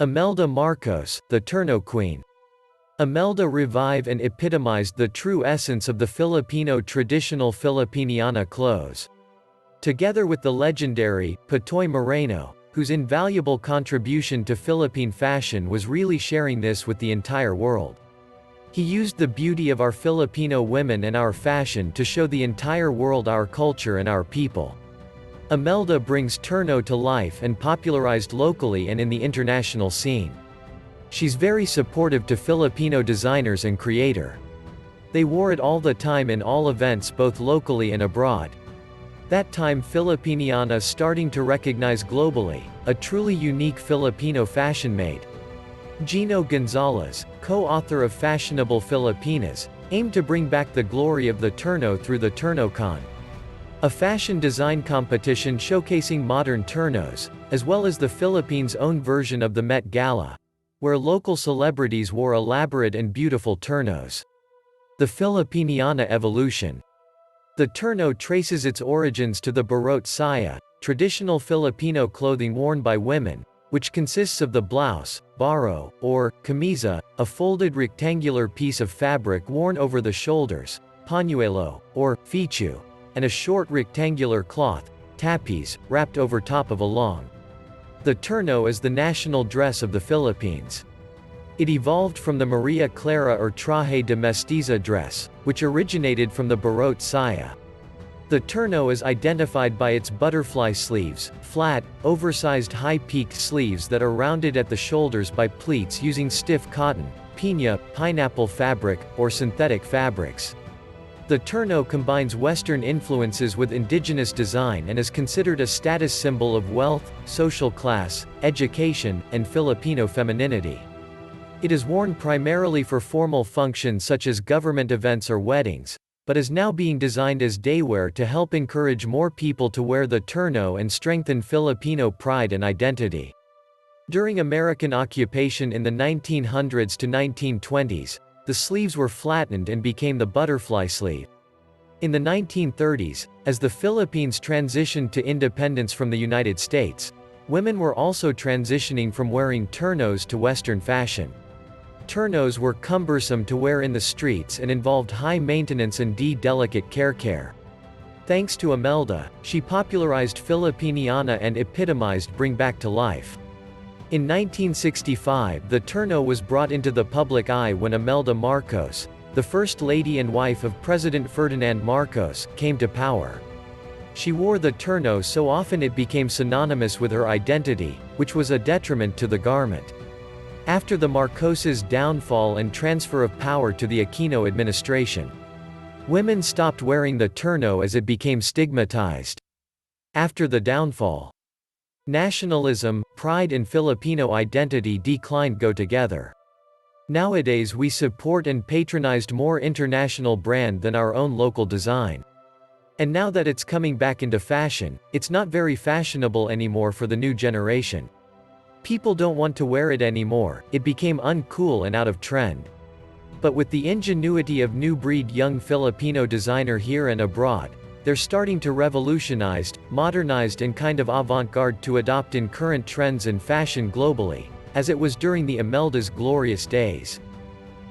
Imelda Marcos, the TERNO Queen. Imelda revived and epitomized the true essence of the Filipino traditional Filipiniana clothes. Together with the legendary Patoy Moreno, whose invaluable contribution to Philippine fashion was really sharing this with the entire world. He used the beauty of our Filipino women and our fashion to show the entire world our culture and our people. Imelda brings TERNO to life and popularized locally and in the international scene. She's very supportive to Filipino designers and creator. They wore it all the time in all events both locally and abroad. That time Filipiniana starting to recognize globally, a truly unique Filipino fashion made. Gino Gonzalez, co-author of Fashionable Filipinas, aimed to bring back the glory of the TERNO through the TERNOCon, a fashion design competition showcasing modern TERNOs, as well as the Philippines' own version of the Met Gala, where local celebrities wore elaborate and beautiful TERNOs. The Filipiniana evolution. The TERNO traces its origins to the barot saya, traditional Filipino clothing worn by women, which consists of the blouse, baro, or camisa, a folded rectangular piece of fabric worn over the shoulders, pañuelo, or fichu, and a short rectangular cloth, tapis, wrapped over top of a long. The TERNO is the national dress of the Philippines. It evolved from the Maria Clara or traje de mestiza dress, which originated from the barot saya. The TERNO is identified by its butterfly sleeves, flat, oversized high-peaked sleeves that are rounded at the shoulders by pleats using stiff cotton, piña, pineapple fabric, or synthetic fabrics. The TERNO combines Western influences with indigenous design and is considered a status symbol of wealth, social class, education, and Filipino femininity. It is worn primarily for formal functions such as government events or weddings, but is now being designed as daywear to help encourage more people to wear the TERNO and strengthen Filipino pride and identity. During American occupation in the 1900s to 1920s, the sleeves were flattened and became the butterfly sleeve. In the 1930s, as the Philippines transitioned to independence from the United States, women were also transitioning from wearing TERNOs to Western fashion. TERNOs were cumbersome to wear in the streets and involved high maintenance and delicate care. Thanks to Imelda, she popularized Filipiniana and epitomized bring back to life. In 1965 the TERNO was brought into the public eye when Imelda Marcos, the first lady and wife of President Ferdinand Marcos, came to power. She wore the TERNO so often it became synonymous with her identity, which was a detriment to the garment. After the Marcoses' downfall and transfer of power to the Aquino administration, women stopped wearing the TERNO as it became stigmatized. After the downfall, nationalism, pride and Filipino identity declined go together. Nowadays we support and patronized more international brand than our own local design. And now that it's coming back into fashion, it's not very fashionable anymore for the new generation. People don't want to wear it anymore, it became uncool and out of trend. But with the ingenuity of new breed young Filipino designer here and abroad, they're starting to revolutionize, modernized and kind of avant-garde to adopt in current trends and fashion globally, as it was during the Imelda's glorious days.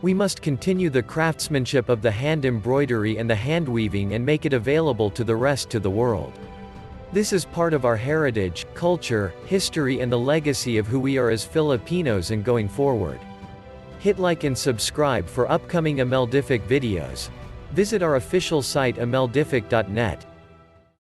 We must continue the craftsmanship of the hand embroidery and the hand weaving and make it available to the rest of the world. This is part of our heritage, culture, history and the legacy of who we are as Filipinos and going forward. Hit like and subscribe for upcoming Imeldific videos. Visit our official site imeldific.net.